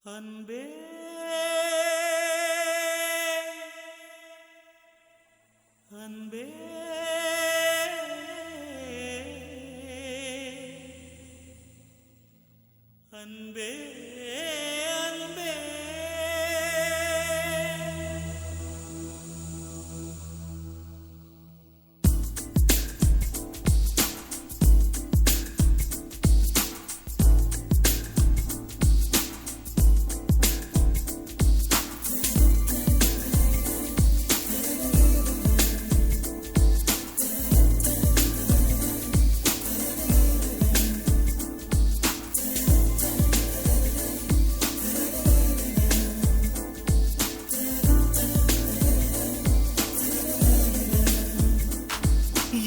அன்பே அன்பே அன்பே அன்பே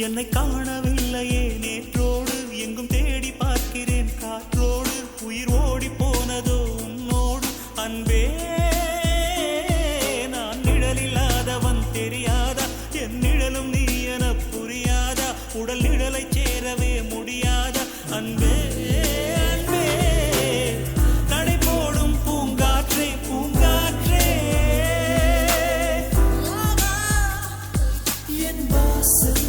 என்னை காணவில்லையே நேற்றோடு எங்கும் தேடி பார்க்கிறேன் காற்றோடு உயிர் ஓடி போனதோ உன்னோடு அன்பே நான் நிழலில்லாதவன் தெரியாதா என் நிழலும் நீ என புரியாதா உடல் நிழலை சேரவே முடியாதா அன்பே அன்பே நடை போடும் பூங்காற்றே பூங்காற்றே என் வாசல்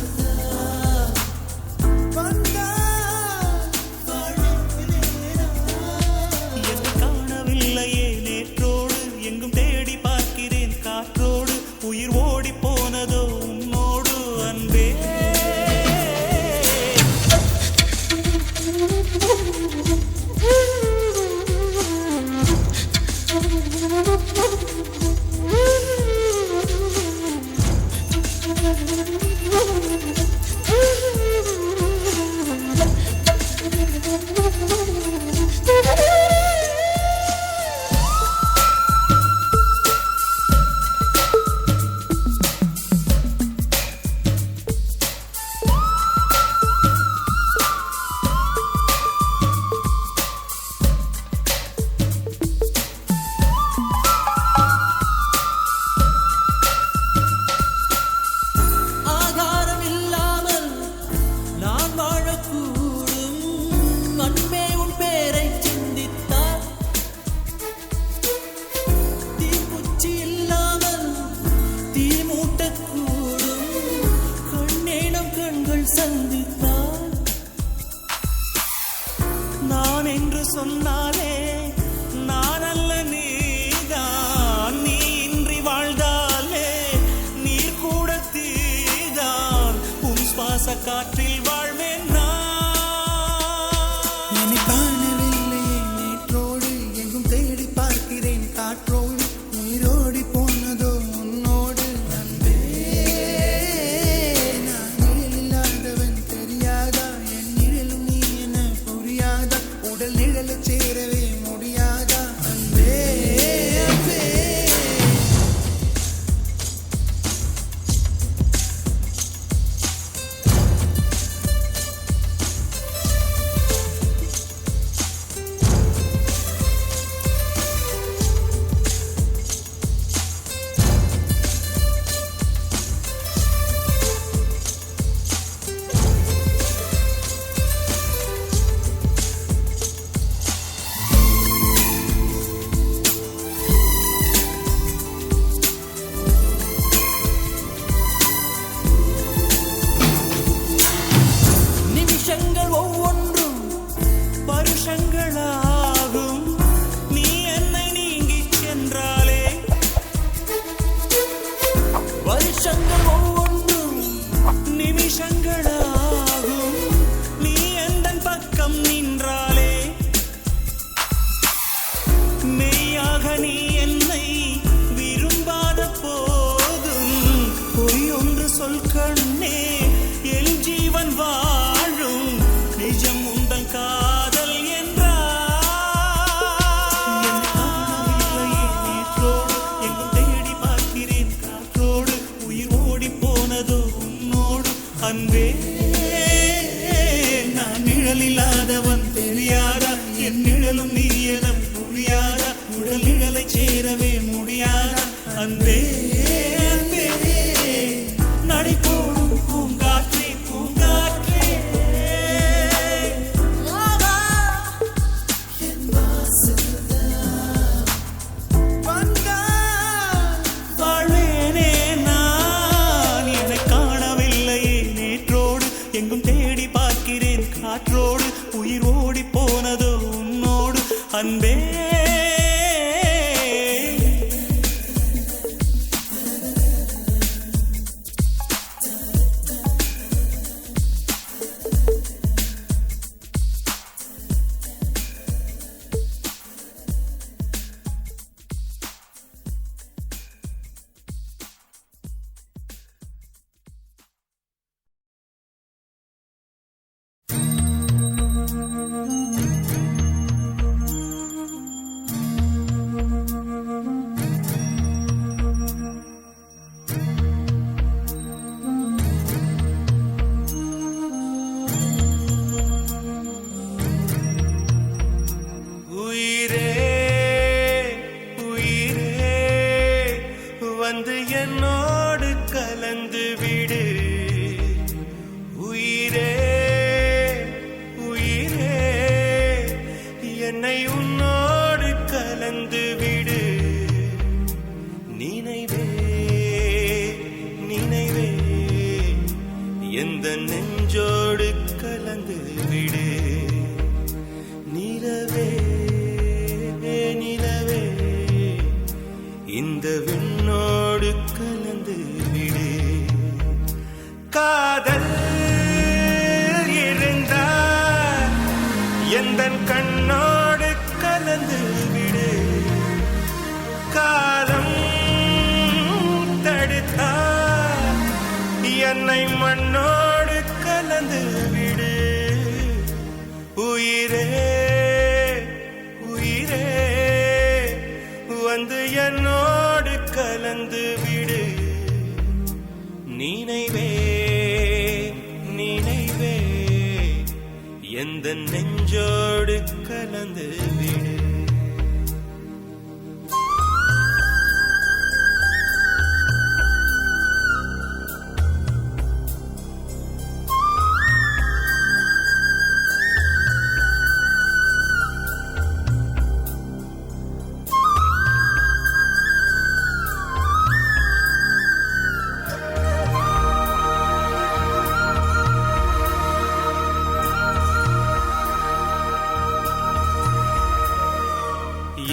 அன்பே என்னோடு கலந்து விடு உயிரே உயிரே என்னை உன்னோடு கலந்து விடு நினைவே நினைவே எந்த நெஞ்சோடு கலந்து விடு நிலவே நிலவே இந்த விண்ணோடு கலந்து விடு காதல் இருந்தால் எந்தன் கண்ணோடு கலந்து விடு காலம் தடுத்தால் என்னை மண்ணோடு கலந்து விடு உயிரே உயிரே வந்து என்னோடு கலந்து விடு நினைவே நினைவே எந்த நெஞ்சோடு கலந்து விடு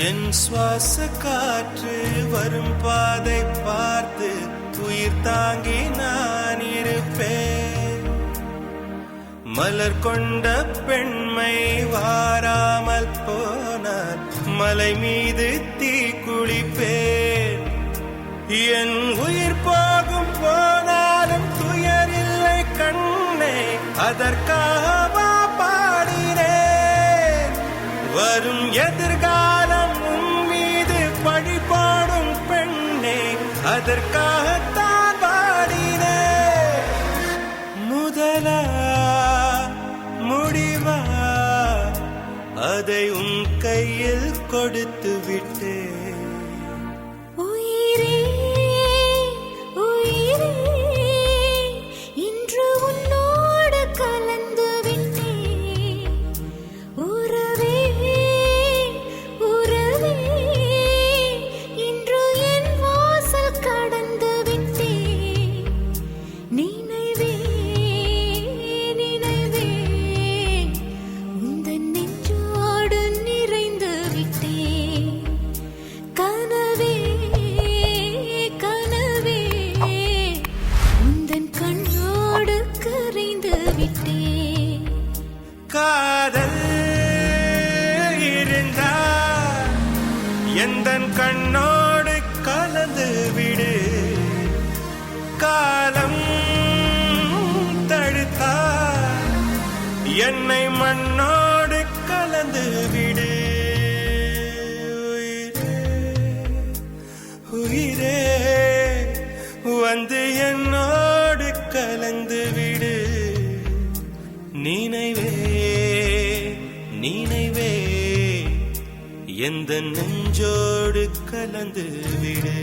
என் சுவாச காற்று வரும் பாதை பார்த்து உயிர் தாங்கி நான் இருப்பேன் மலர் கொண்ட பெண்மை வாராமல் போனார் மலை மீது தீ குளிப்பேன் என் உயிர் போகும் போனாலும் துயரில்லை கண்ணே அதற்காக பாடினேன் வரும் எதிர்காலம் உன் மீது பழி போடும் பெண்ணே அதற்காகத்தான் பாடினேன் முதலா முடிவா அதை உன் கையில் கொடுத்து விட்டேன் காதல் இருந்தால் எந்தன் கண்ணோடு கலந்து விடு காலம் தடுத்தால் என்னை மண்ணோடு கலந்து விடு உயிரே வந்து என்னோடு கலந்து விடு நினைவே நினைவே எந்த நெஞ்சோடு கலந்து விடு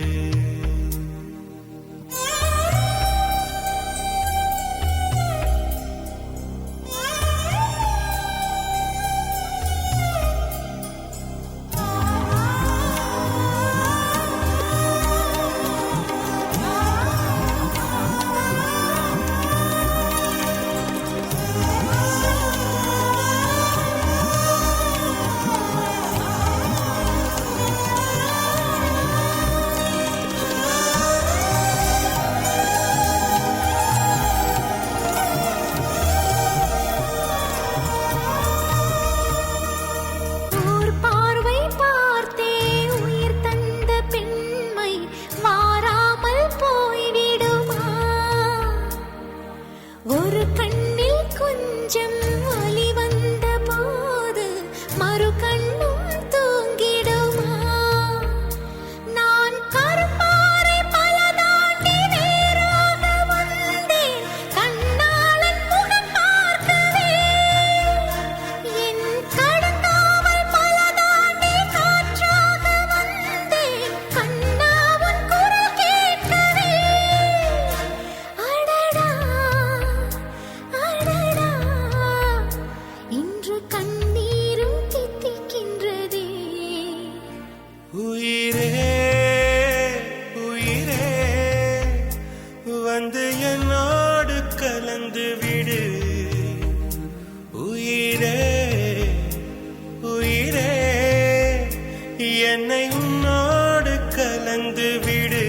என்னை உன்னோடு கலந்து விடு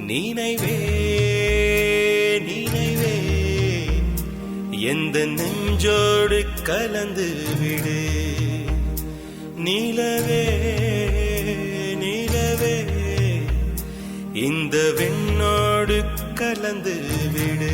நினைவே நினைவே எந்த நெஞ்சோடு கலந்து விடு நிலவே நிலவே இந்த விண்ணோடு கலந்து விடு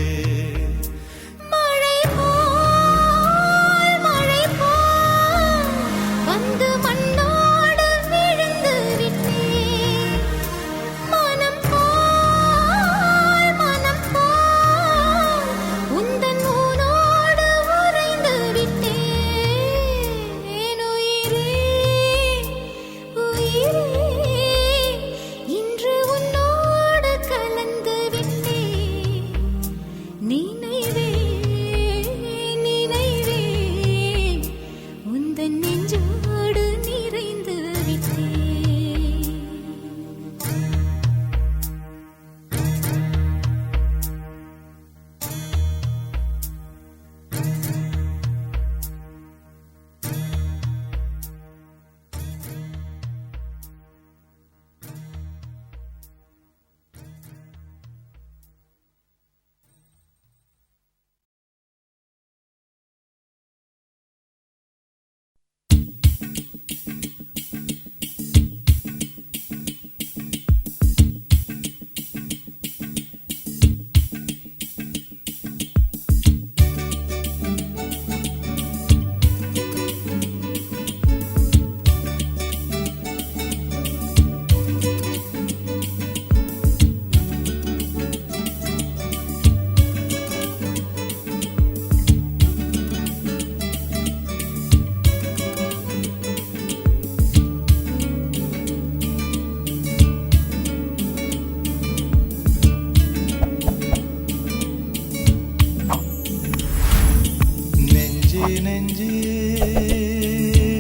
நெஞ்சே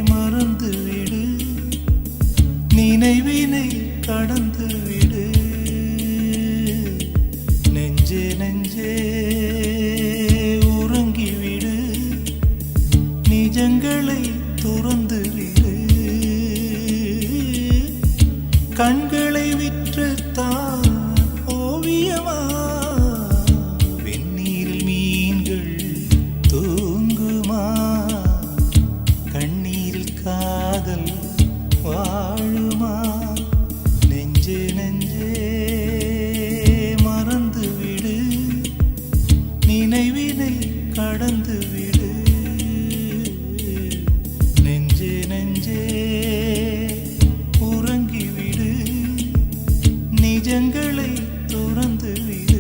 மறந்து விடு நினைவினை கடந்து விடு நெஞ்சே நெஞ்சே உறங்கிவிடு நிஜங்களை துறந்து விடு கண்களை விற்றுத்தான் ஓவியமா வெந்நீரில் மீன்கள் தூங்குமா கண்ணீரில் காதல் வாழுமா நெஞ்சே நெஞ்சே மறந்து விடு நினைவினை கடந்து விடு நெஞ்சே நெஞ்சே உறங்கிவிடு நிஜங்களை துறந்து விடு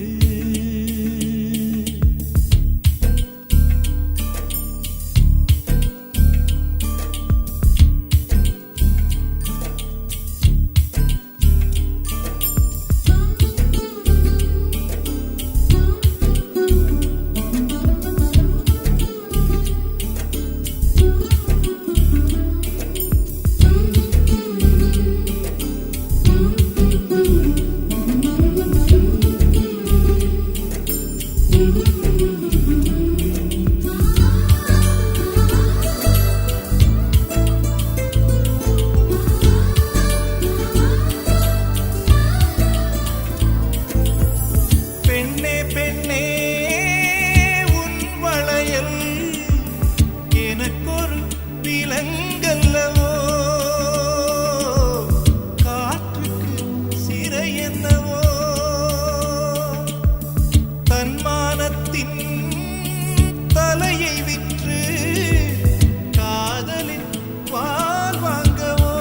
தலையை விற்று காதலின் வால் வாங்கவோ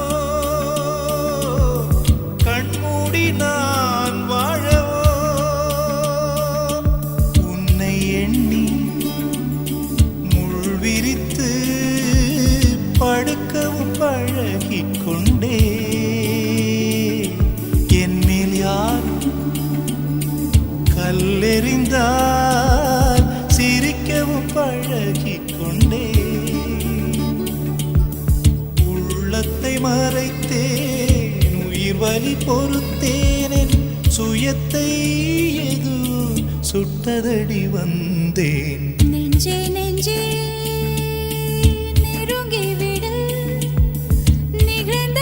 கண்மூடி நான் வாழவோ உன்னை எண்ணி முள் விரித்து படுக்கவும் பழகிக் கொண்டே என் மேல் யார் கல்லெறிந்தால் சிரிக்கவும் பழகிக் கொண்டே உள்ளத்தை மறைத்தேன் உயிர் வலி பொறுத்தேன் சுயத்தை எது சுட்டதடி வந்தேன் நெஞ்சே நெஞ்சே நெருங்கி விடு நிகழ்ந்த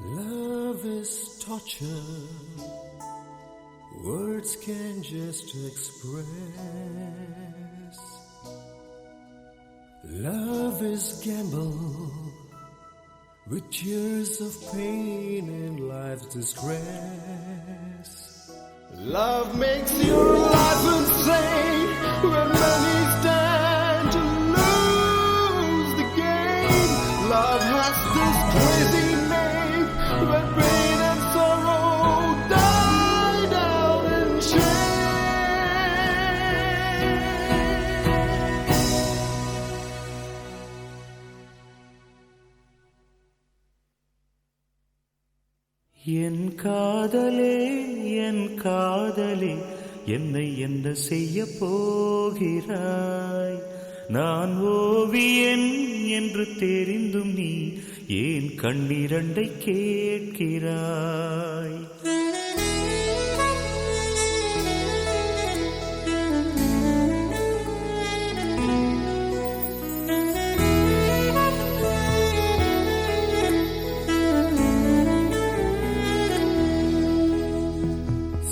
Love is torture, words can just express. Love is gamble with tears of pain and life's distress. Love makes your life insane when many stand to lose the game. Love has this crazy name when pain and sorrow die down in என் காதலே என் காதலே என்னை என்ன செய்ய போகிறாய்? நான் ஓவியன் என்று தெரிந்தும் நீ ஏன் கண்ணிரண்டை கேட்கிறாய்?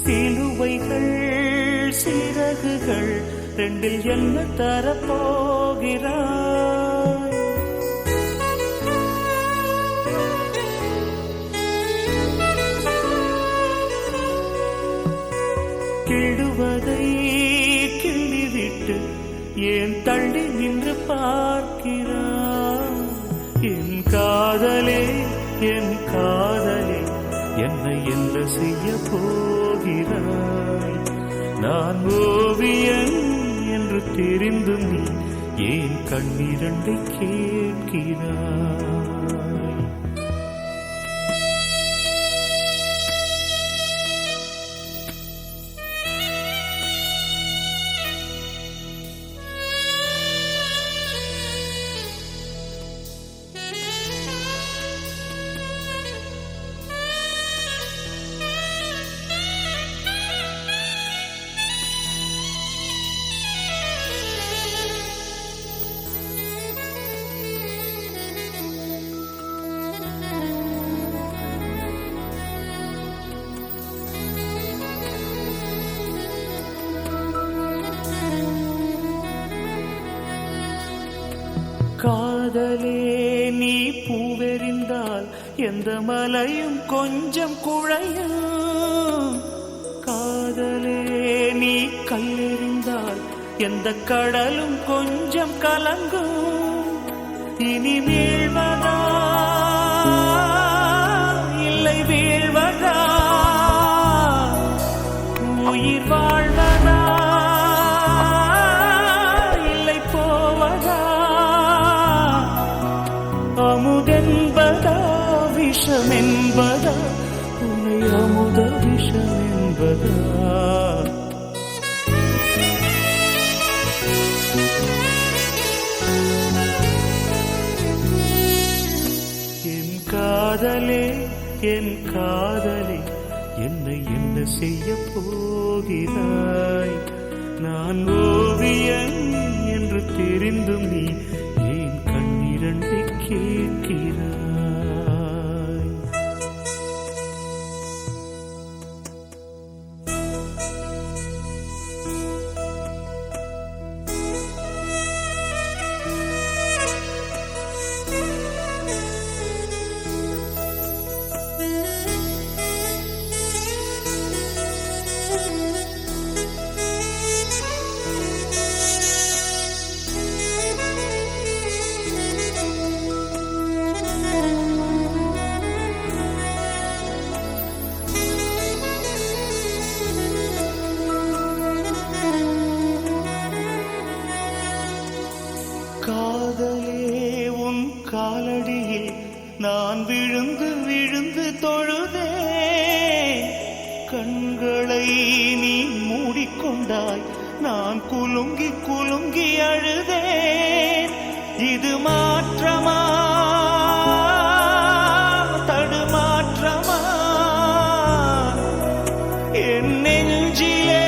சிலுவைகள் சிறகுகள் ரெண்டில் என்ன தரப்போகிறாய்? கிடுவதை கிள்ளிவிட்டு ஏன் தள்ளி நின்று பார்க்கிறாய்? என் காதலே என் காதலே என்னை என்ன செய்ய போகிறாய்? நான் ஓவியன் என்று தெரிந்தும் நீ ஏன் கண்ணிரண்டை கேட்கிறாய்? காதலே நீ பூவெறிந்தால் எந்த மலையும் கொஞ்சம் குழையும். காதலே நீ கல்லெறிந்தால் எந்த கடலும் கொஞ்சம் கலங்கும். இனி வீழ்வதா இல்லை வீழ்வதா, உயிர் வாழ்வதா இல்லை போவதா, அமுதென்பதா விஷமென்பதா, உன்னை அமுத விஷமென்பதா? என் காதலே என் காதலே என்னை என்ன செய்ய போகிறாய்? நான் ஓவியன் என்று தெரிந்தும் நீ ஏன் கண்ணிரண்டை கேட்கிறாய்? காதலே உன் காலடியில் நான் விழுந்து விழுந்து தொழுதே, கண்களை நீ மூடிக்கொண்டாய், நான் குலுங்கி குலுங்கி அழுதேன். இது மாற்றமா தடுமாற்றமா என் நெஞ்சிலே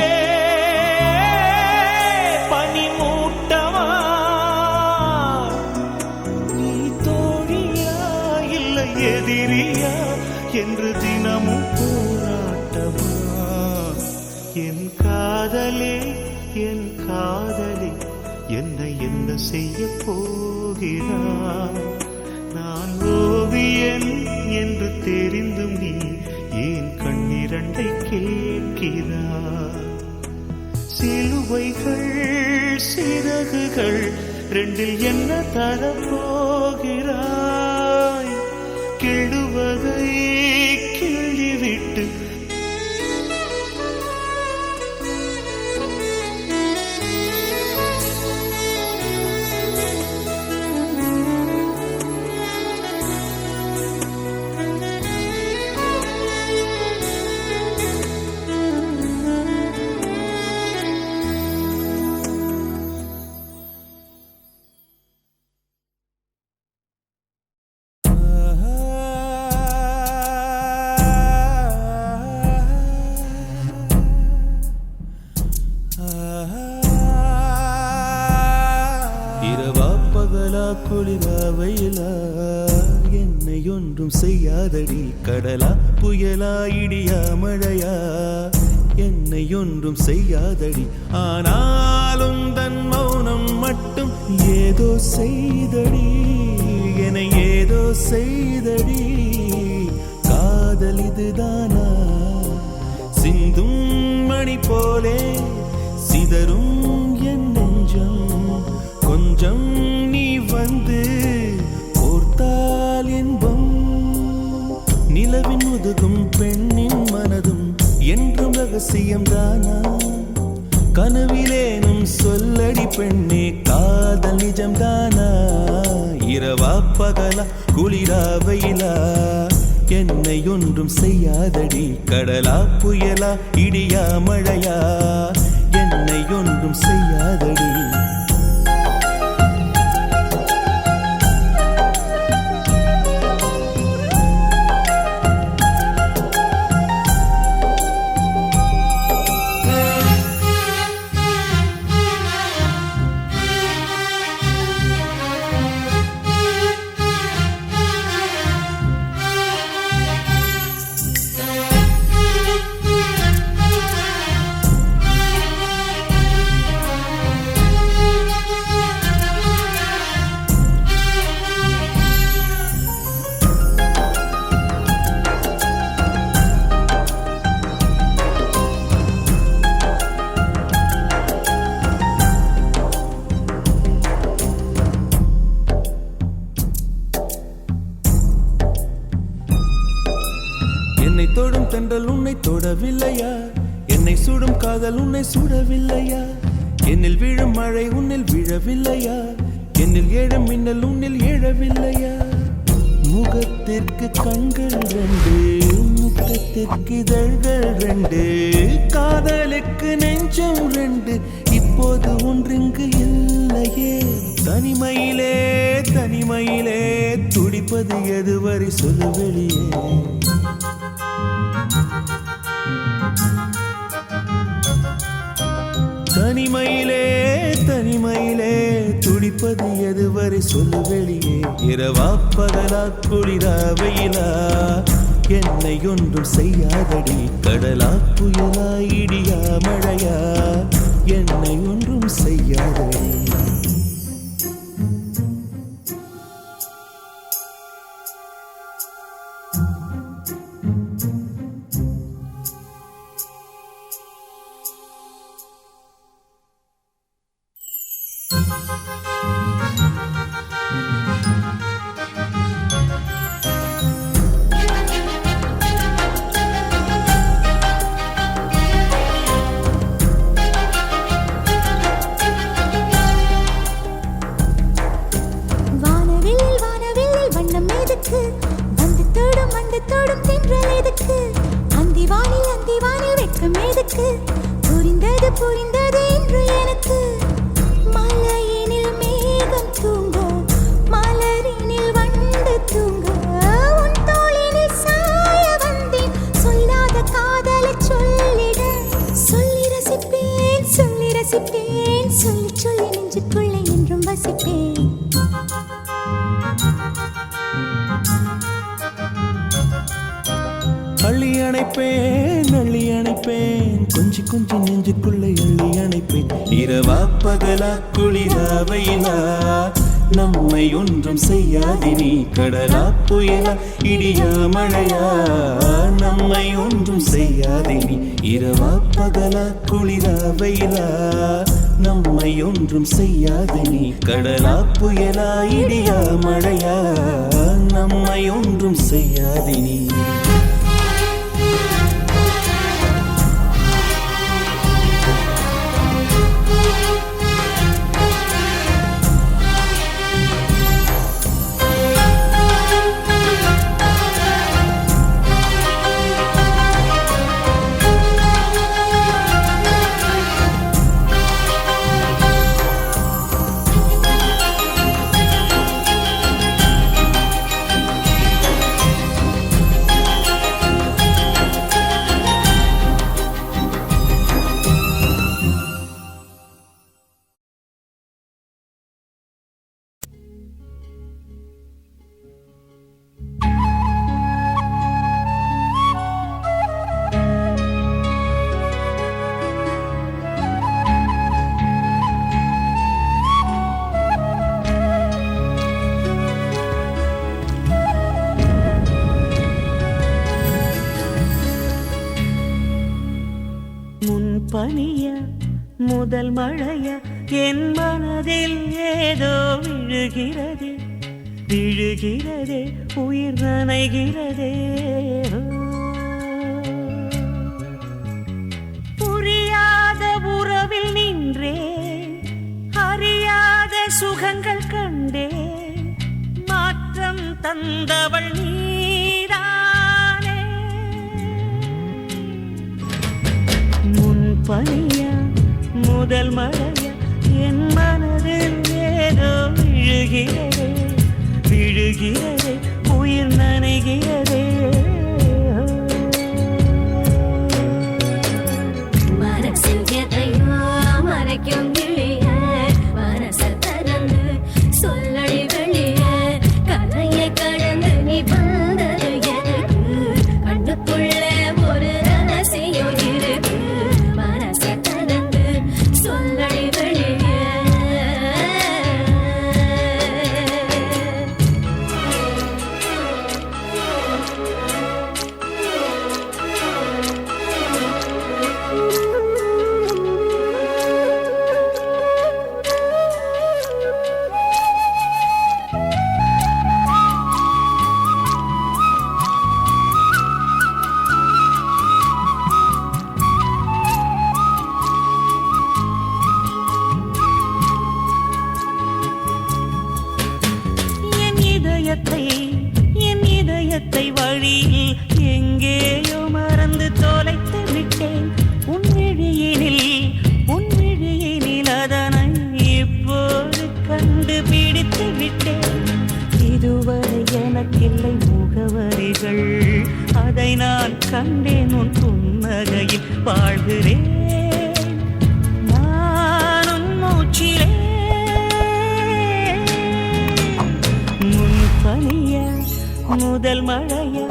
பனிமூட்டமா? நீ தோழியா இல்லை எதிரியா என்று தினமும் போராட்டமா? என் காதலே என் காதலே என்னை என்ன செய்ய போகிறாய்? நான் ஓவியன் என்று தெரிந்தும் நீ ஏன் கண்ணிரண்டை கேட்கிறாய்? சிலுவைகள் சிறகுகள் ரெண்டில் என்ன தரப்போகிறாய்? கிள்ளுவதை கிள்ளிவிட்டு இரவா பகலா குளிரா வெயிலா என்னை ஒன்றும் செய்யாதடி, கடலா புயலா இடியா மழையா என்னை ஒன்றும் செய்யாதடி. ஆனாலும் தன் மௌனம் மட்டும் ஏதோ செய்தடி, என ஏதோ செய்தடி. காதல் இதுதானா? சிந்தும் மணி போலே சிதறும் என் நெஞ்சம். கொஞ்சம் நீ வந்து கோர்த்தால் இன்பம். நிலவின் முதுகும் பெண்ணின் மனதும் என்றும் ரகசியம்தானா? கனவிலேனும் சொல்லடி பெண்ணே, காதல் நிஜம்தானா? இரவா பகலா குளிரா வெயிலா என்னை ஒன்றும் செய்யாதடி, கடலா புயலா இடியா மழையா என்னை ஒன்றும் செய்யாதடி. என்னை தொடும் தென்றல் உன்னை தொடவில்லையா? என்னை சுடும் காதல் உன்னை சுடவில்லையா? என்னில் விழும் மழை உன்னில் விழவில்லையா? என்னில் ஏழும் மின்னல் உன்னில் எழவில்லையா? முகத்திற்கு கண்கள் ரெண்டு, முகத்திற்கு இதழ்கள் ரெண்டு, காதலுக்கு நெஞ்சம் ரெண்டு, இப்போது ஒன்றிங்கு இல்லையே. தனிமையிலே தனிமையிலே துடிப்பது எதுவரை சொல்லு வெளியே. தனிமையிலே தனிமையிலே பிடிப்பது எதுவரை சொல்லு வெளியே இரவா பகலா குளிரா வெயிலா என்னை ஒன்றும் செய்யாதடி கடலா புயலா இடியா மழையா என்னை ஒன்றும் செய்யாதடி புரிந்தது என்று எனக்கு மலையினில் மேகம் தூங்க மலரினில் வண்டு தூங்க உன் தோளினில் சாய வந்தேன் சொல்லாத காதலை சொல்லிட சொல்லி ரசிப்பேன் சொல்லி ரசிப்பேன் சொல்லி சொல்லி நெஞ்சுக்குள்ளே என்றும் வசிப்பேன் அள்ளி அணைப்பேன் கொஞ்சி கொஞ்சி நெஞ்சுக்குள்ளே அள்ளி அணைப்பேன் இரவா பகலா குளிரா வெயிலா நம்மை ஒன்றும் செய்யாதே நீ கடலா புயலா இடியா மழையா நம்மை ஒன்றும் செய்யாதே நீ இரவா பகலா குளிரா வெயிலா நம்மை ஒன்றும் செய்யாதே நீ கடலா புயலா இடியா மழையா நம்மை ஒன்றும் செய்யாதே நீ பனிய முதல் மழைய என் மனதில் ஏதோ விழுகிறதே விழுகிறதே உயிர் நனைகிறதே புரியாத உறவில் நின்றே அறியாத சுகங்கள் கண்டே மாற்றம் தந்தவள் நீதானே பனியா முதல் மழையா என் மனதில் ஏதோ விழுகிறதே விழுகிறதே உயிர் நனைகிறதே மனசில் எதையோ மறைக்கும் மனசல் திறந்து சொல்லடி வெளிய கதையை கடந்து நீ வந்தது எனக்கு கண்ணுக்குள்ள ஒரு ரகசியம் இருக்கு என் இதயத்தை வழியில் எங்கேயோ மறந்து தொலைத்து விட்டேன் உன் விழியினில் அதனை இப்போது கண்டுபிடித்து விட்டேன் இதுவரை எனக்கில்லை முகவரிகள் அதை நான் கண்டேன் உன் புன்னகையில் வாழ்கிறேன் நான் உன் மூச்சிலே முதல் மழையா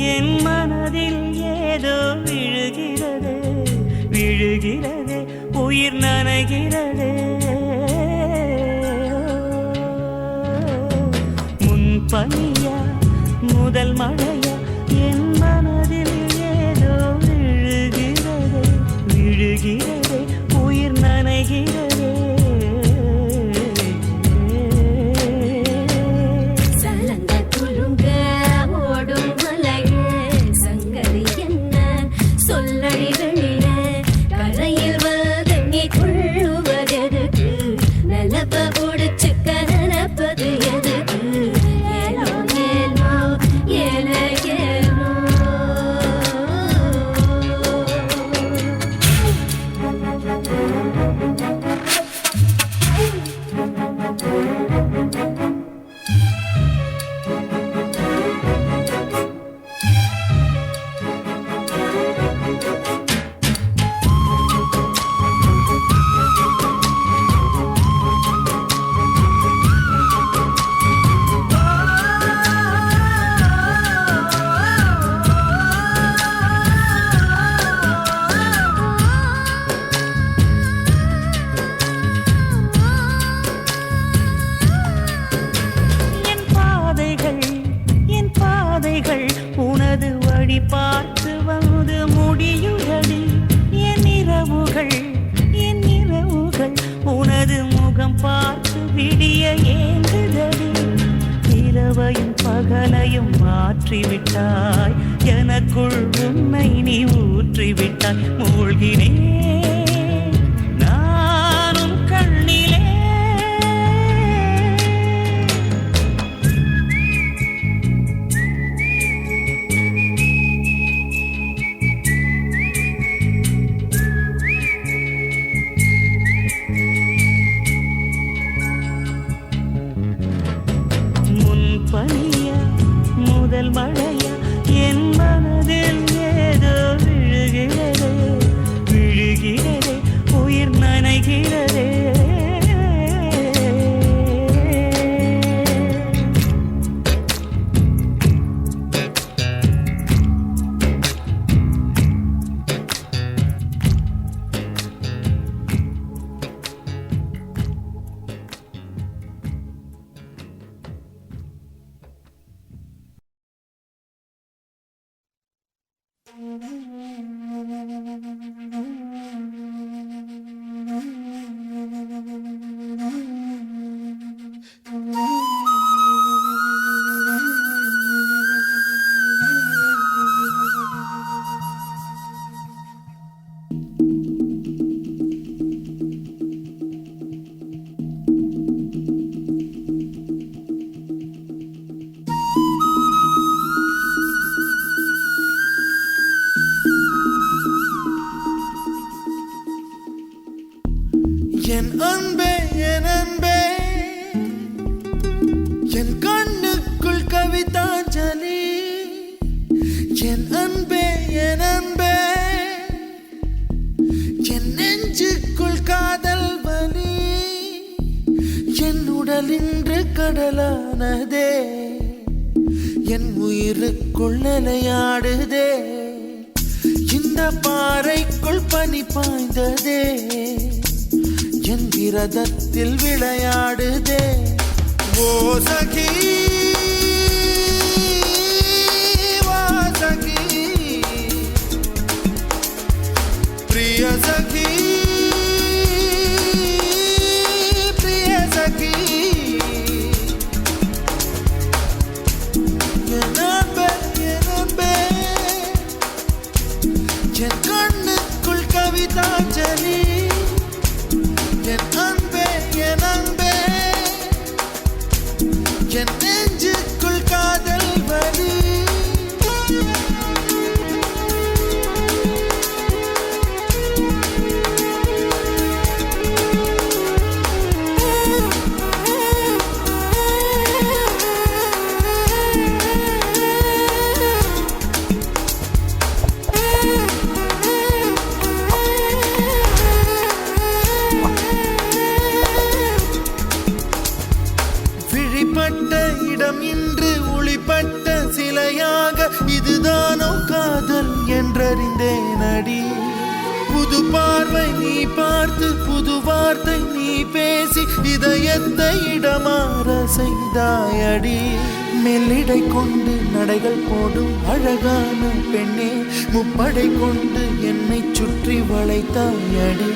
என் மனதில் ஏதோ விழுகிறது விழுகிறது உயிர் நனைகிறது முன்பனியா முதல் மழையா என் மனதில் ஏதோ விழுகிறது விழுகிறது உயிர் நனைகிறது உனது வழி பார்த்து வந்து முடியுதடி என் இரவுகள் உனது முகம் பார்த்து விடிய ஏங்குதடி இரவையும் பகலையும் மாற்றிவிட்டாய் எனக்குள் உன்னை நீ ஊற்றிவிட்டாய் மூழ்கினேன் நானும் கண்ணிலே பனியா முதல் மழையா என் மனதில் ஏதோ விழுகிறது விழுகிறது உயிர் நனைகிறது என் அன்பே என் அன்பே என் கண்ணுக்குள் கவிதாஞ்சலி என் அன்பே என் அன்பே என் நெஞ்சுக்குள் காதல் வலி என் உடல் இன்று கடலானதே என் உயிருக்குள் நிலையாடுதே இந்த பாறைக்குள் பனி பாய்ந்ததே என் விரதத்தில் விளையாடுதே ஓ சகி வாசகி பிரிய சகி பிரிய சகி என் அன்பே என் கண்ணுக்குள் கவிதாஞ்சலி என் அன்பே என் அன்பே என் நெஞ்சுக்குள் காதல் வலி பார்வை நீ பார்த்து புது வார்த்தை நீ பேசி இதயத்தை இடமாற செய்தாயடி மெல்லிடை கொண்டு நடைகள் போடும் அழகான பெண்ணே முப்படை கொண்டு என்னை சுற்றி வளைத்தாயடி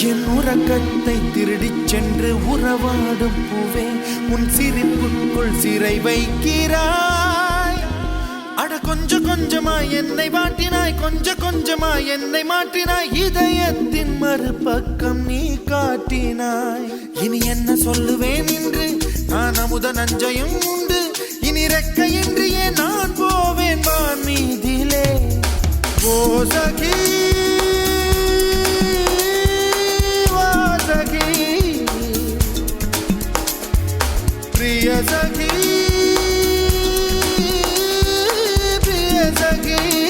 என் உறக்கத்தை திருடிச் சென்று உறவாடும் பூவே உன் சிரிப்புக்குள் சிறை வைக்கிறாய் அட கொஞ்சம் கொஞ்சமாய் என்னை வாட்டினாய் கொஞ்சம் கொஞ்சமாய் என்னை மாற்றினாய் இதயத்தின் மறுபக்கம் நீ காட்டினாய் இனி என்ன சொல்லுவேன் என்று நான் அமுத நஞ்சையும் உண்டு இனி ரெக்கையின்றியே நான் போவேன் வான் மீதிலே ஓ சகி प्रिय सखी प्रिय सखी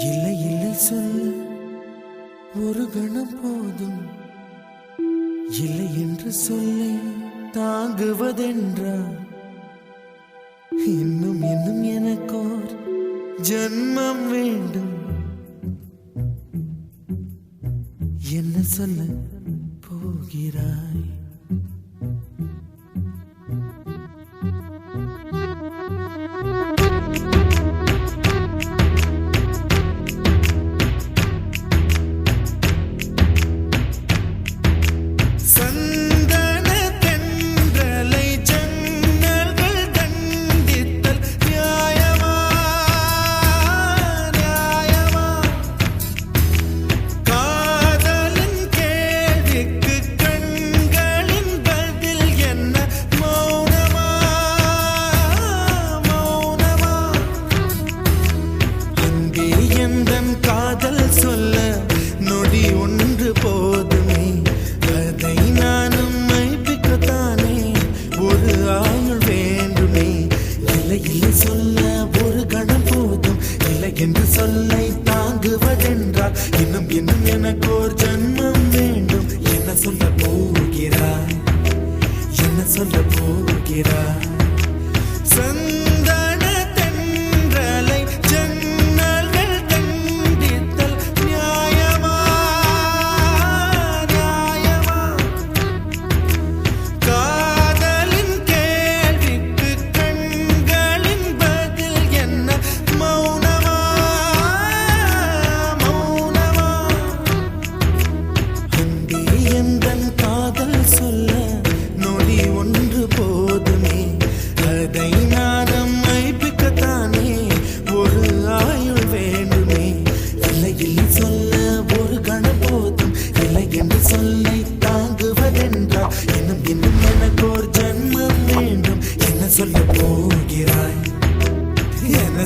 இல்லை இல்லை சொல்ல ஒரு கணம் போதும் இல்லை என்று சொல்லை தாங்குவதென்றா இன்னும் இன்னும் எனக்கோர் ஜன்மம் வேண்டும் என்ன சொல்ல போகிறாய்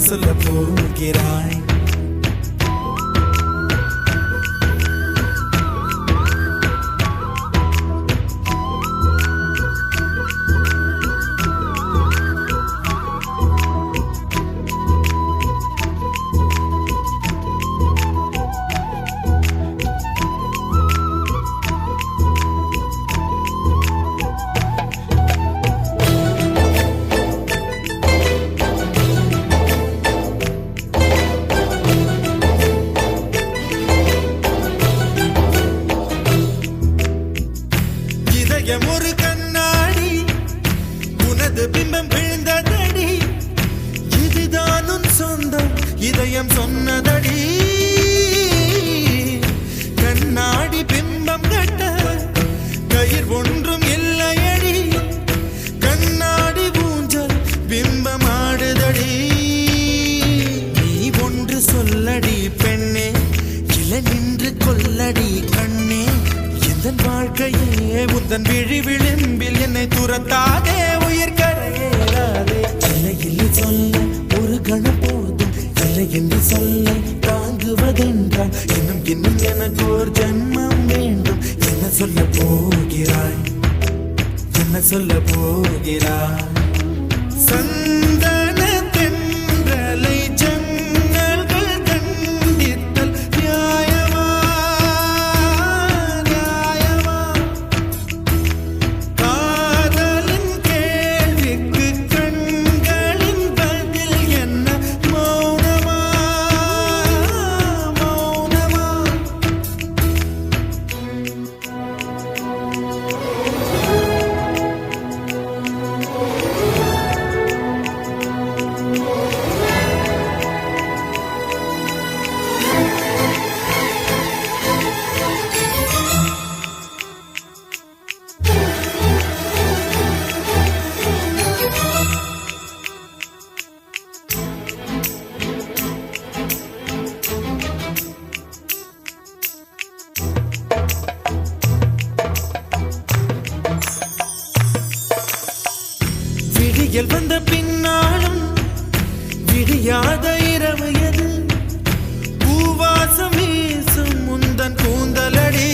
சொல்ல போகிறாய் இதயம் சொன்னதடி கண்ணாடி பிம்பம் கட்ட கயிர் ஒன்றும் இல்லையடி கண்ணாடி ஊஞ்சல் பிம்பம் ஆடுதடி நீ ஒன்று சொல்லடி பெண்ணே இல நின்று கொல்லடி கண்ணே எந்த வாழ்க்கையே உந்தன் விழி விளிம்பில் என்னை துரத்தாதே உயிர் கரையேறாதே இல்லை இல்லை சொல்ல ஒரு கணம் போதும் இல்லை என்று சொல்ல தாங்குவதென்றால் இன்னும் இன்னும் எனக்கு ஒரு ஜன்மம் வேண்டும் என்ன சொல்ல போகிறாய் என்ன சொல்ல போகிறாய் சந்தன தென்றலை ஜன்னல்கள் கண்டித்தல் நியாயமா நியாயமா காதலின் கேள்விக்கு கண்களின் பதில் என்ன மௌனமா மௌனமா விடியல் வந்த பின்னாலும் விடியாத இரவு எது பூவாசம் வீசும் முந்தன் கூந்தலடி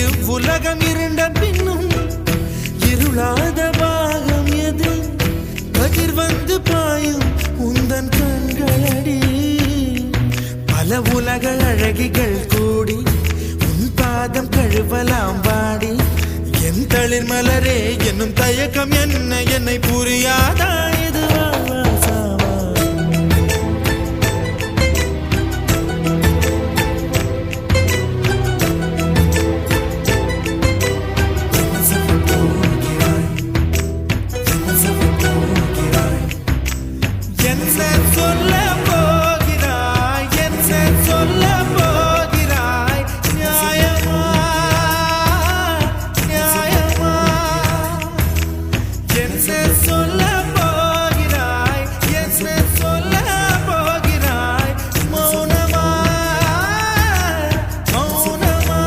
இவ்வுலகம் இருண்ட பின்னும் இருளாத பாகம் எது கதிர் வந்து பாயும் உந்தன் கண்களடி பல உலக அழகிகள் கூடி உன் பாதம் கழுவலாம் வாடி என் தளிர் மலரே என்னும் தயக்கம் என்ன என்னை புரியாதா இது வாசாவா என்ன சொல்ல போகிறாய் என்ன சொல்ல போகிறாய் என்ன சொல்ல போகிறாய் என்ன சொல்ல போகிறாய் நியாயமா நியாயமா என்ன சொல்ல போகிறாய் என்ன சொல்ல போகிறாய் மௌனமா மௌனமா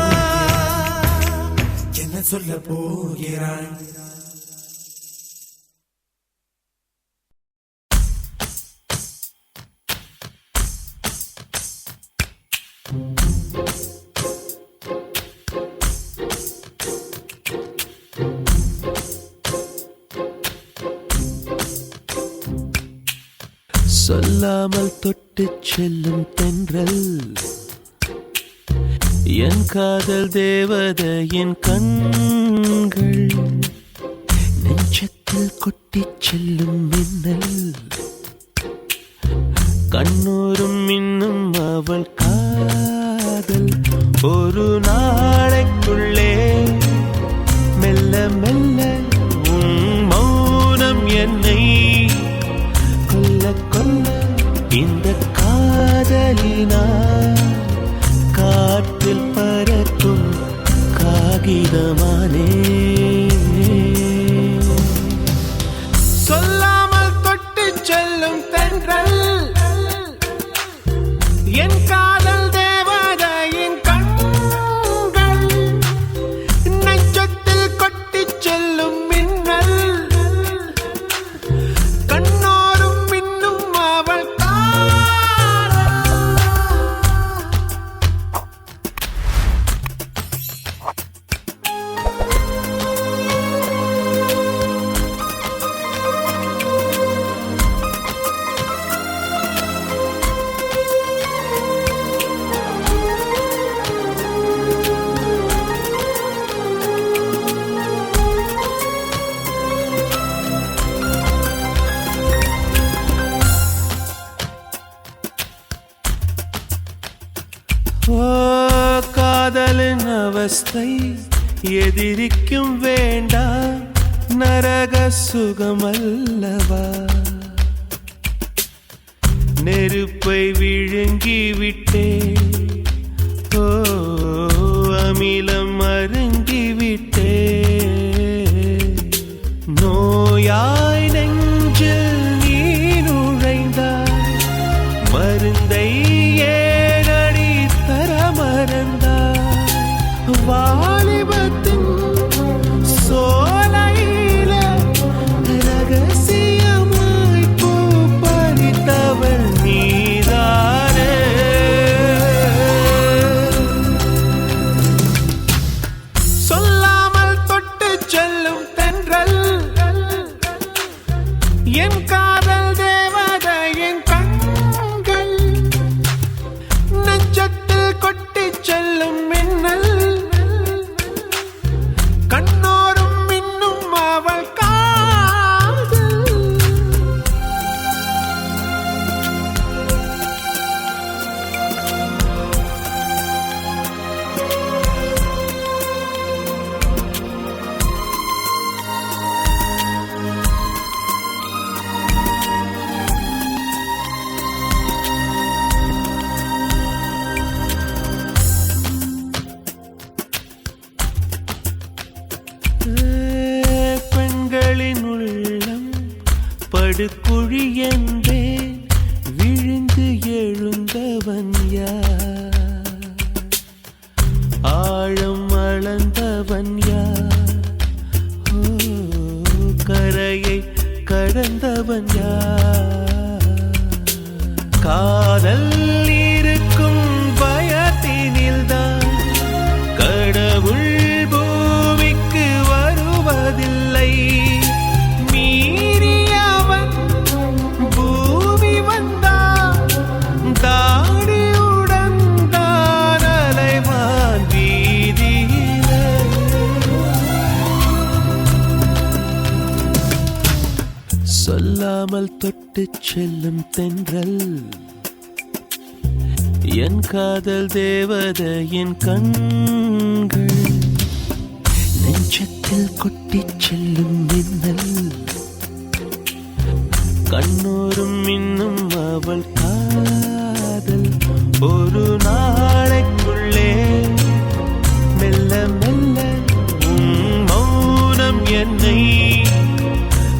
என்ன சொல்ல போகிறாய் சொல்லாமல் தொட்டுச் செல்லும் தென்றல் என் காதல் தேவதையின் கண்கள் நெஞ்சத்தில் கொட்டிச் செல்லும் மின்னல் கண்ணூரும் இன்னும் அவள் காதல் ஒரு நாளைக்குள்ளே மெல்ல மெல்ல உன் மௌனம் என்னை கொல்ல கொல்ல இந்த காதலினால் காற்றில் பறக்கும் காகிதமானே சொல்லாமல் தொட்டு செல்லும் தென்றல் என் காதல் தேவதையின் கண்கள் நெஞ்சத்தில் கொட்டிச் செல்லும் மின்னல் கண்ணோரும் மின்னும் அவள் காதலின் அவஸ்தை எதிரிக்கும் வேண்டாம் நரக சுகமல்லவா நெருப்பை விழுங்கிவிட்டே ஓ அமிலம் அருங்கிவிட்டே நோயாய் நெஞ்சில் நீ நுழைந்தாய் மருந்தை ஏனடி தர மறந்தாய் வாலிபத்தின் சோலையில ரகசியமாய் பூ பறித்தவள் நீதானே சொல்லாமல் தொட்டு செல்லும் தென்றல் என் காதல் தேவதையின் கண்கள் நெஞ்சத்தில் கொட்டி செல்லும் மின்னல் கண்ணோரும் இன்னும் அவள் காதல் பெண்களின் உள்ளம் படுகுழி என்றே விழுந்து எழுந்தவன் யார் ஆழம் அளந்தவன் யார் ஓ கரையை கடந்தவன் யார் காதல் இருக்கும் பயத்தினில்தான் கடவுள் பூமிக்கு வருவதில்லை மீறியவன் பூமி வந்தான் தாடியுடன் தான் அலைவான் வீதியிலே சொல்லாமல் தொட்டு செல்லும் தென்றல் என் காதல் தேவதையின் கண்கள் நெஞ்சத்தில் கொட்டி செல்லும் மின்னல் கண்ணோரும் இன்னும் அவள் காதல் ஒரு நாளைக்குள்ளே மெல்ல மெல்ல உன் மௌனம் என்னை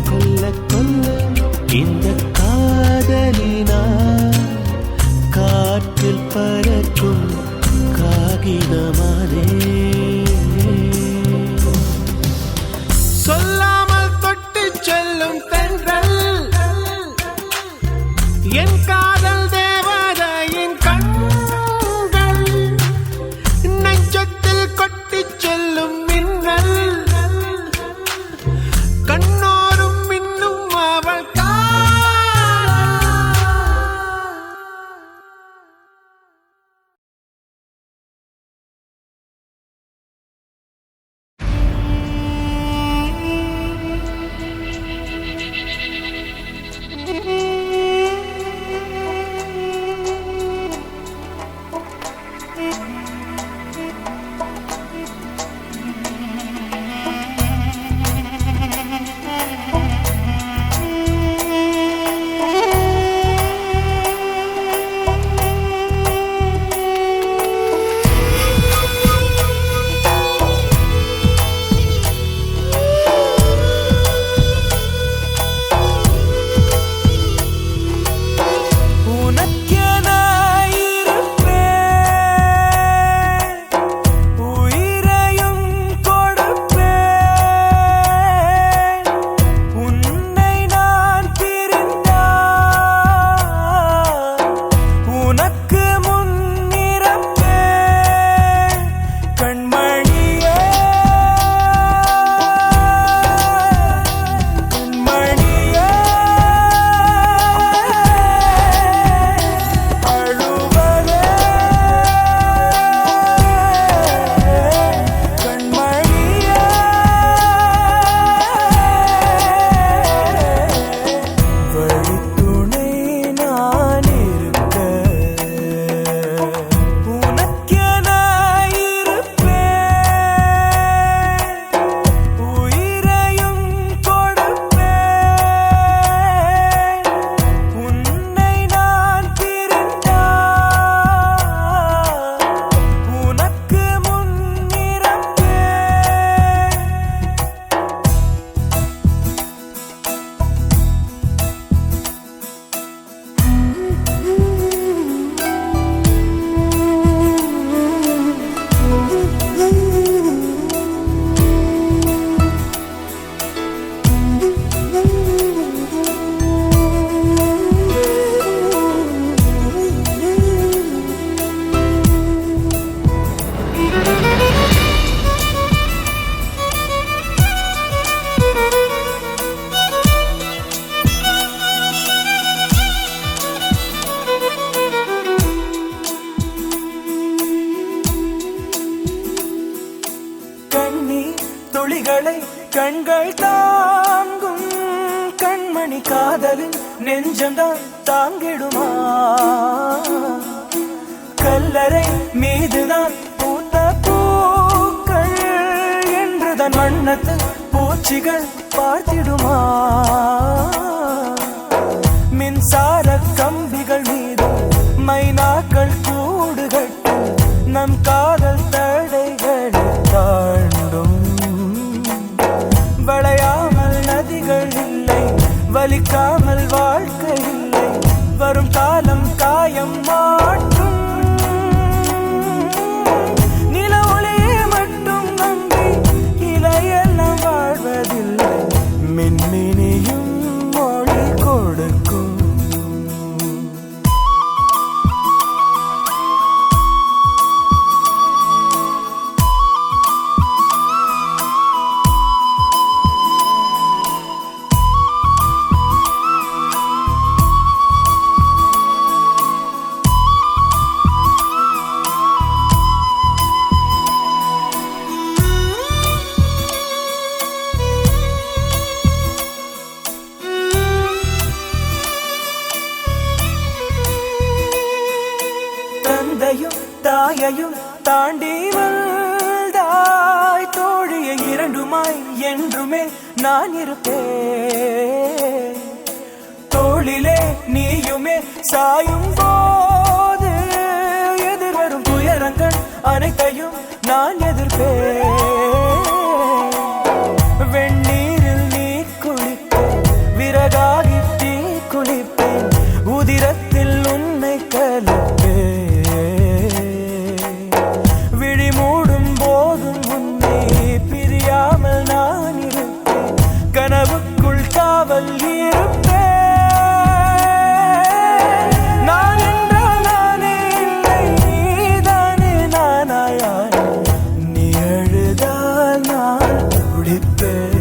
கொல்ல கொல்ல இந்த காதலினால் காற்றில் பறக்கும் காகிதமானே சொல்லாமல் தொட்டு செல்லும் தென்றல் என் காதல் தேவதையின் கண்கள் நெஞ்சத்தில் கொட்டி செல்லும் மின்னல் கண்ணோரும் இன்னும் அவள் கண்கள் தாங்கும் கண்மணி காதலின் நெஞ்சம்தான் தாங்கிடுமா? கல்லறை மீதுதான் பூத்த பூக்கள் என்றுதான் வண்ணத்து பூச்சிகள் பார்த்திடுமா? மின்சார கம்பிகள் மீது மைனாக்கள் கூடு கட்டும் நம் காதல் தடைகளை தாண்டும். வளையாமல் நதிகள் இல்லை, வலிக்காமல் வாழ்க்கை இல்லை, வரும் காலம் காயம் மாற்றும். நில ஒளியை மட்டும் நம்பி இலையெல்லாம் வாழ்வதில்லை, மின்மினியும் மொழி கொடுக்கும். தந்தையும் தாயையும் தாண்டி வந்தாய் தோழியை இரண்டுமாய் என்றுமே நான் இருப்பேன். தோளிலே நீயுமே சாயும் போது எதிர்வரும் துயரங்கள் அனைத்தையும் நான் எதிர்ப்பேன். வெந்நீரில் நீ குளிப்பேன், விறகாகி தீ குளிப்பேன், உதிரத்தில் உன்னை கலப்பேன். விழி மூடும் போதும் உன்னை பிரியாமல் நான் இருப்பேன், கனவுக்குள் காவல் இருப்பேன். நான் என்றால் நானே இல்லை, நீதானே நானாயாய், நீ அழுதால் நான் துடிப்பேன்.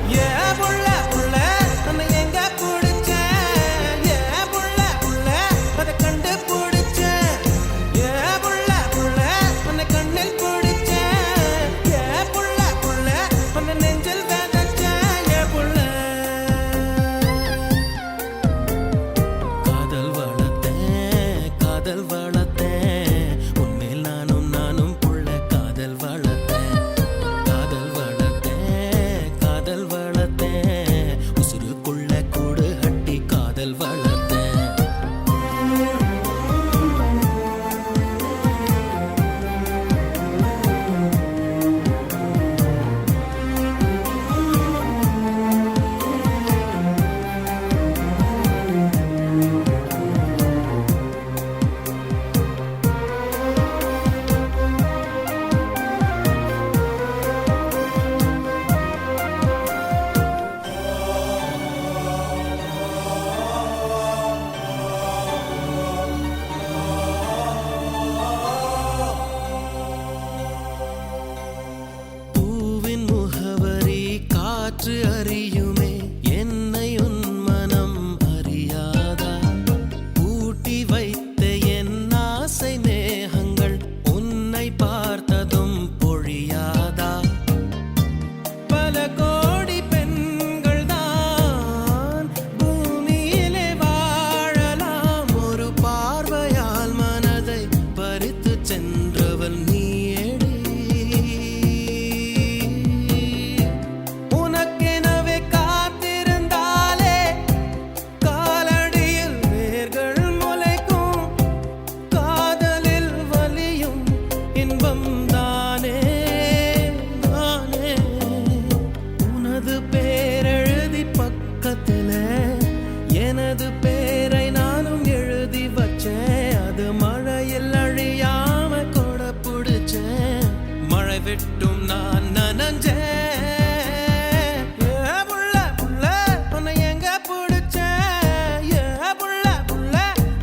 Yeah. காதல் வளர்த்தேன் உன்மேல் நானும் புள்ள காதல் வளர்த்தேன் காதல் வளர்த்தேன் காதல் வளர்த்தேன் உசுருக்குள்ள கூடு கட்டி காதல் வளர்த்தேன் காற்று அறியுமே என்னை உன் மனம் அறியாதா பூட்டி வைத்த என் ஆசை மேகங்கள் உன்னை பார்த்ததும் பொழியாதா பல கோடி பெண்கள் தான் பூமியிலே வாழலாம் ஒரு பார்வையால் மனதை பறித்து சென்றவள் நீயேடி எனது பேரை நானும் எழுதி வச்சேன் அது மழையில் அழியாம கொடை பிடிச்சேன் மழை விட்டும் நான் நனஞ்சேன் புள்ள புள்ள உன்னை எங்க பிடிச்சேன் புள்ள புள்ள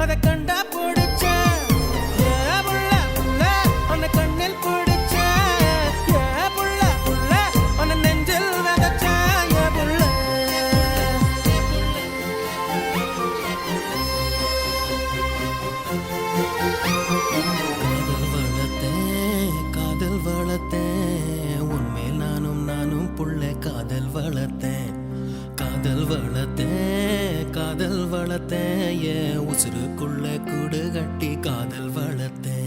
அதை கண்டா பிடிச்சேன் புள்ள புள்ள உன்னை கண்ணில் பிடிச்சேன் புள்ள புள்ள உன்னை நெஞ்சில் விதைச்சேன் புள்ள காதல் வளர்த்தேன் உன்மேல் நானும் புள்ள காதல் வளர்த்தேன் காதல் வளர்த்தேன் காதல் வளர்த்தேன் என் உசுருக்குள்ள கூடு கட்டி காதல் வளர்த்தேன்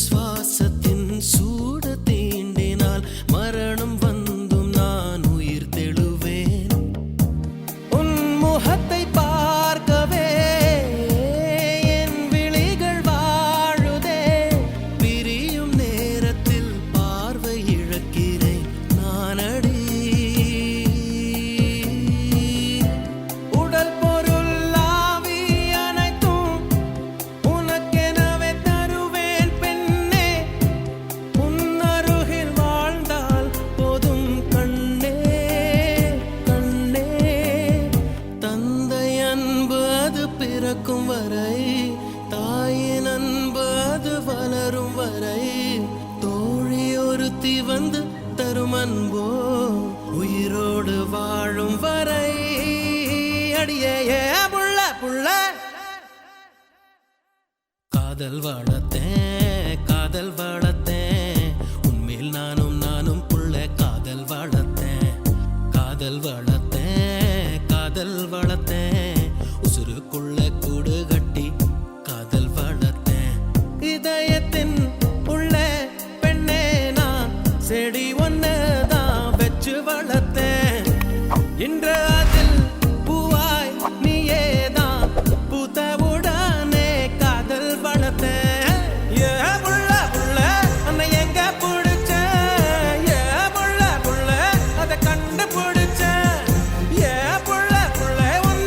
சுவாசத்தின் சூடு தீண்டினால் மரணம் வந்தும் நான் உயிர் தெழுவேன் உன் முகத்தை பார்க்கவே என் விழிகள் வாழுதே பிரியும் நேரத்தில் பார்வை இழக்கிறேன் நானடி உடல் பொருள் ஆவி அனைத்தும் உனக்கெனவே தருவேன் பெண்ணே உன் அருகில் வாழ்ந்தால் போதும் கண்ணே கண்ணே தந்தை அன்பு அது பிறக்கும் வரை தாயின் அன்பு அது வளரும் வரை தோழி ஒருத்தி வந்து தரும் அன்போ உயிரோடு வாழும் வரை அடியே புள்ள புள்ள காதல் வளர்த்தேன் உன்மேல் நானும் புள்ள காதல் வளர்த்தேன் காதல் வளர்த்தேன் உசுருக்குள்ள கூடு கட்டி காதல் வளர்த்தேன் இதயத்தின் உள்ள பெண்ணே நான் செடி ஒன்னதான் வச்சு வளர்த்தேன் இன்று அதில் பூவாய் நீயேதான் பூத்தவுடனே காதல் வளர்த்தேன் புள்ள புள்ள உன்னை எங்க பிடிச்சேன் புள்ள புள்ள அதை கண்டுபிடிச்சேன் புள்ள புள்ள உன்னை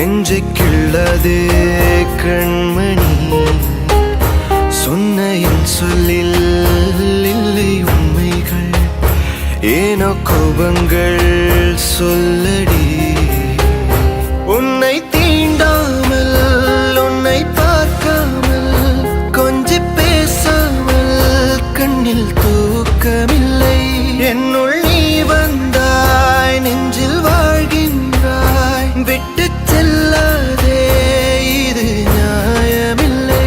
நெஞ்சை கிள்ளதே கண்மணி சொன்ன என் சொல்லில் இல்லை உண்மைகள் ஏனோ கோபங்கள் சொல்லடி உன்னை தீண்டாமல் உன்னை பார்க்காமல் கொஞ்சி பேசாமல் கண்ணில் தூக்கமில்லை என்னுள் நீ வந்தாய் நெஞ்சில் வாழ்கின்றாய் விட்டு செல்லாதே இது நியாயமில்லை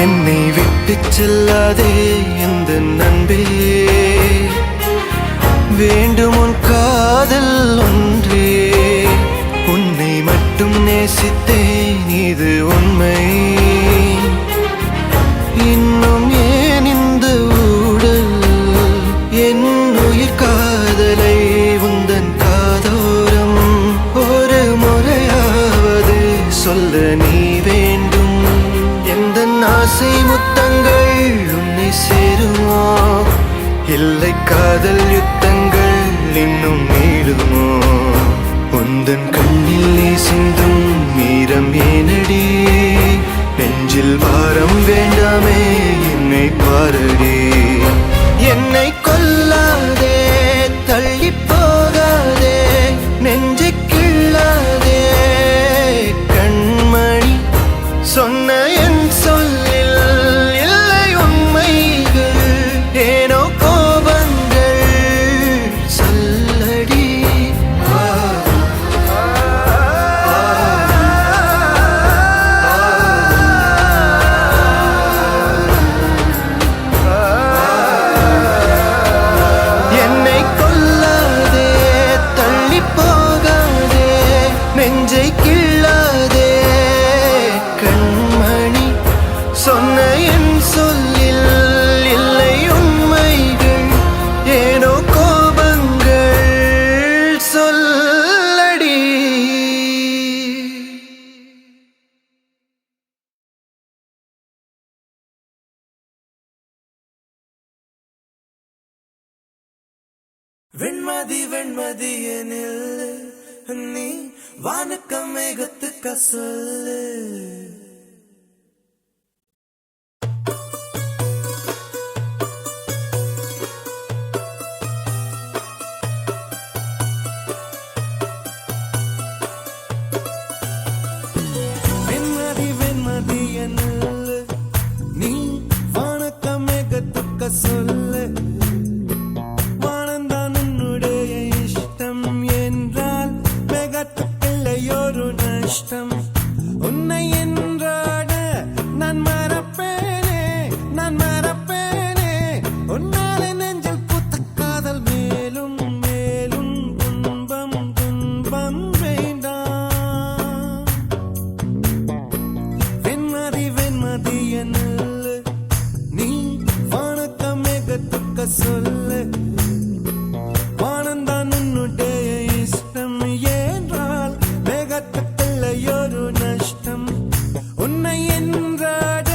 என்னை விட்டு செல்லாதே எந்த நண்பே வேண்டும் உன் காதல் ஒன்றே உன்னை மட்டும் நேசித்தேன் இது உண்மை இன்னும் ஏன் இந்த ஊடல் என் உயிர் காதலை உந்தன் காதோரம் ஒரு முறையாவது சொல்ல நீ வேண்டும் எந்த ஆசை முத்தங்கள் உன்னை சேருமோ இல்லை காதல் யுத்தங்கள் இன்னும் நீடுமோ உந்தன் கண்ணில் நீ சிந்தும் மீரம் ஏனடி நெஞ்சில் பாரம் வேண்டாமே என்னை பாரடி என்னை கொல்லாதே தள்ளி போகாதே நெஞ்சை கிள்ளாதே கண்மணி சொன்ன என் சொல்லில் இல்லை உண்மைகள் ஏனோ கோபங்கள் சொல்லடி என்னை கொல்லாதே தள்ளி போகாதே நெஞ்சை கிள்ளாதே கண்மணி வெண்மதி வெண்மதி எனில் நீ வானுக்கம் மேகத்துக்க சொல்லு. வெண்மதி வெண்மதி எனில் நீ வானுக்கம் மேகத்துக்க சொல்லு. உன்னை என்றாட நான் மறப்பேனே, நான் மறப்பேனே. உன்னாலே நெஞ்சில் பூத்த காதல் மேலும் மேலும் துன்பம் துன்பம் வேண்டாம். வெண்மதி வெண்மதி என்னுள்ள நீ வானக்க மேகத்துக்க சொல்லு. வானந்தான் உன்னுடைய இஷ்டம் என்றால் மேகத்துக்கில்லையொரு நஷ்டம். உன்னை என்றாட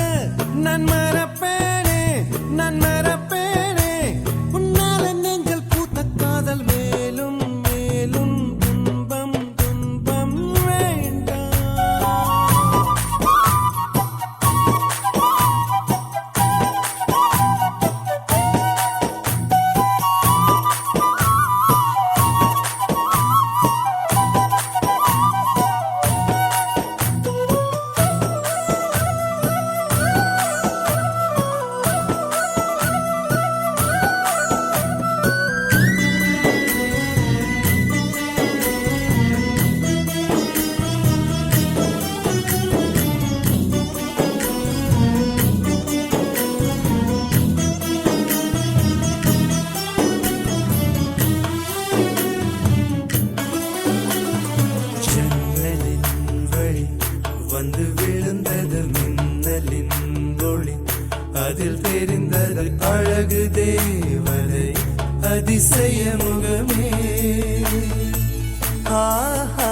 நான் மறப்பேனே, நான் மறப்பேனே. உன்னால நெஞ்சில் பூத்த காதல் மேலும் மேலும் துன்பம் துன்பம் வேண்டாம். வந்து விழுந்தது மின்னலின் ஒளி. அதில் தெரிந்தது அழகு தேவதை அதிசய முகமே. ஆஹா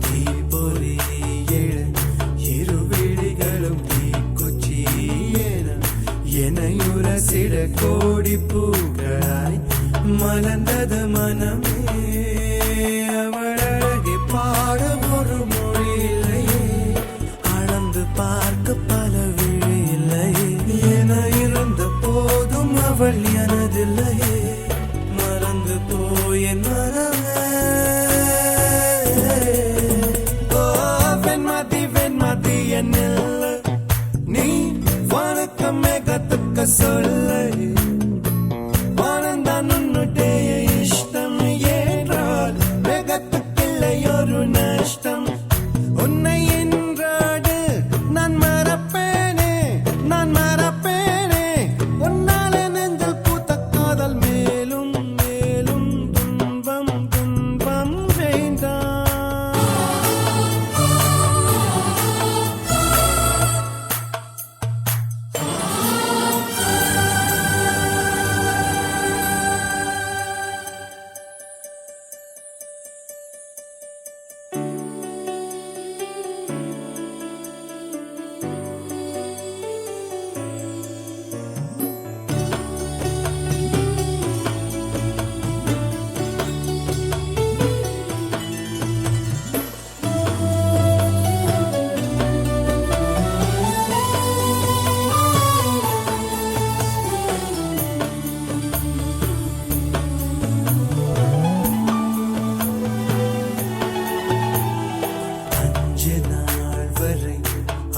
தீப்பொறி எழ இருவிழிகளும் தீக்குச்சி எனையுரசிட கோடி பூக்களாய் மலர்ந்தது மனமே. அவள் அழகை பாட ஒரு மொழி இல்லையே, அளந்து பார்க்க பல விழி இல்லையே. என இருந்த போதும் அவள் எனதில்லையே, மறந்து போய் என் மனமே. ஓ வெண்மதி வெண்மதி என்னில் நீ வானக்க மேகத்துக்க சொல்லை. வானந்தான் உன்னுடைய இஷ்டம் என்றால் மேகத்துக்கில்லையொரு நஷ்டம். உன்னை என்றாடு நான் மறப்பேனே, நான் மறப்பேனே. உன்னால நெஞ்சில் பூத்த காதல் மேலும் மேலும் துன்பம் துன்பம் வேண்டாம்.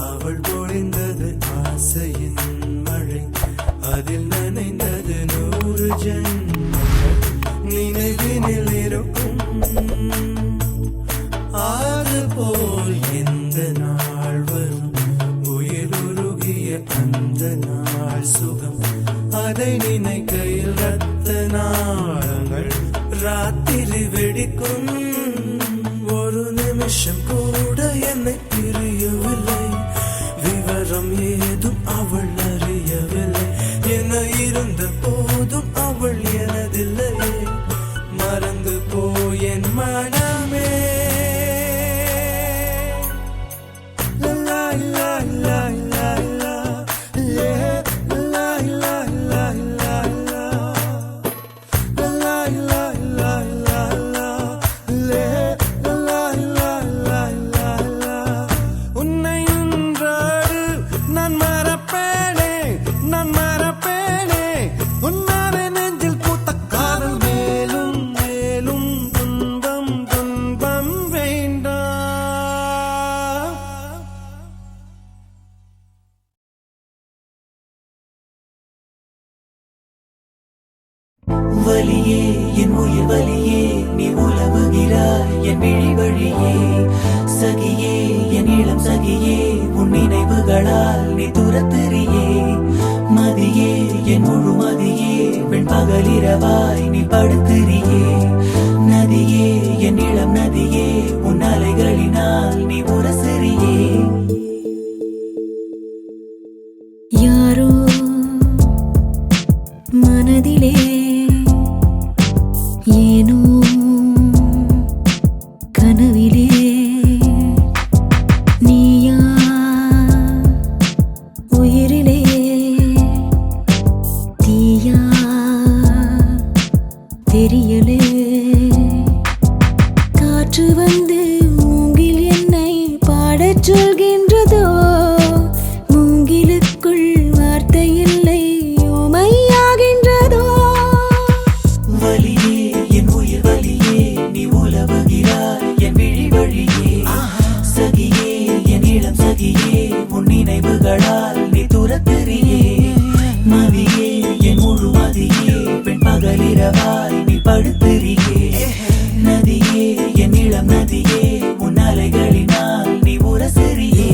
அவள் பொழிந்தது ஆசையின் மழை. அதில் நனைந்தது 100 ஜன்மங்கள் நினைவினில் இருக்கும். அதுபோல் எந்த நாள் வரும் உயிருருகிய அந்த நாள் சுகம். அதை நினைக்கையில் ரத்த நாளங்கள் ராத்திரி வெடிக்கும். ஒரு நிமிஷம் கூட என்னை பிரியவில்லை, விவரம் ஏதும் அவள் அறியவில்லை. என இருந்த போதும் அவள் எனதில்லையே, மறந்து போய் என் மனமே. லா லா லா லா லா லா லா லா லா லா லா லா. வலியே என் உயிர் வலியே நீ உலவுகிறாய் என் விழி வழியே சகியே என் இளம் சகியே உன் நினைவுகளால் நீ துரத்தெறியே மதியே என் முழு மதியே பெண் பகலிரவாய் நீ படுத்திரியே நதியே என் இளம் நதியே உன் அலைகளினால் நீ உரசெறியே யாரோ மனதிலே ஏனோ கனவிலே நீயா உயிரிலே தீயா தெரியலே காற்று வந்து மூங்கில் என்னை பாடச் சொல்கின்றதோ மூங்கிலுக்குள் வார்த்தை இல்லை உமையாகின்றதோ வலியே என் உயிர் வலியே நீ உலவுகிறாய் என் விழி வழியே சகியே என் இளம் சகியே உன் நினைவுகளால் நீ துரத்தெறியே மதியே என் முழு மதியே பெண் பகலிரவாய் நீ படுத்திரியே நதியே என் இளம் நதியே உன் அலைகளினால் நீ உரசெறியே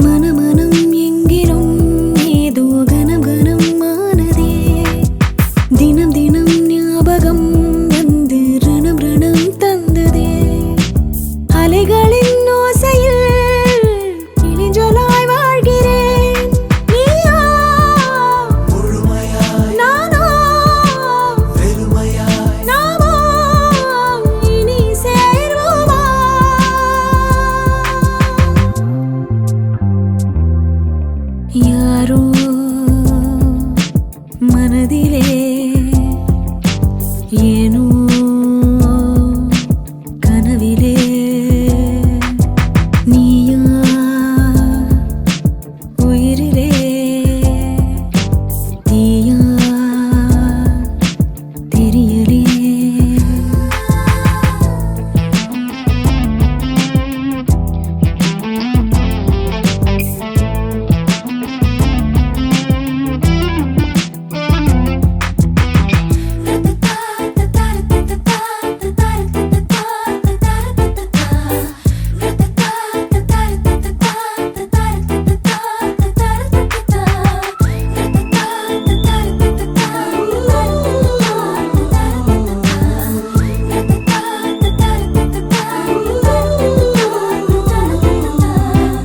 மனமனம் எங்கிலும் ஏதோ கனம் கனம் ஆனதே தினம் தினம் ஞாபகம் வந்து ரணம் ரணம் தந்ததே அலைகளின் ஓசையில் இளிஞ்சலாய் வாழ்கிறேன் நீயா முழுமையாய் நானா வெறுமையாய் நாமோ இனி சேர்வோமா யாரோ மனதிலே ஏனோ கனவிலே நீயா உயிரிலே தீயா தெரியலே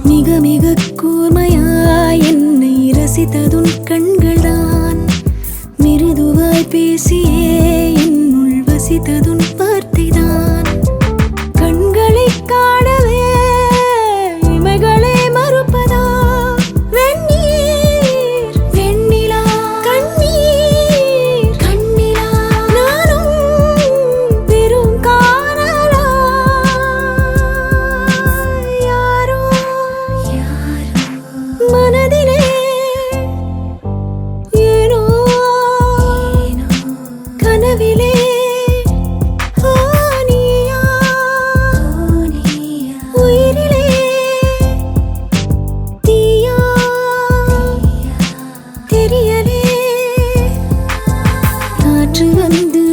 மிக மிக கூர்மையாய் என்னை ரசித்ததுன் கண்கள்தான் மிருதுவாய் பேசியே என்னுள் வசித்ததுன் வார்த்தைதான் கண்களை காணவே இமைகளே மறுப்பதா வெந்நீர் வெண்ணிலா கண்ணீர் கண்ணிலா நானும் பெரும் காணலா யாரோ மனதிலே ஏனோ கனவிலே நீயா உயிரிலே தீயா தெரியலே காற்று வந்து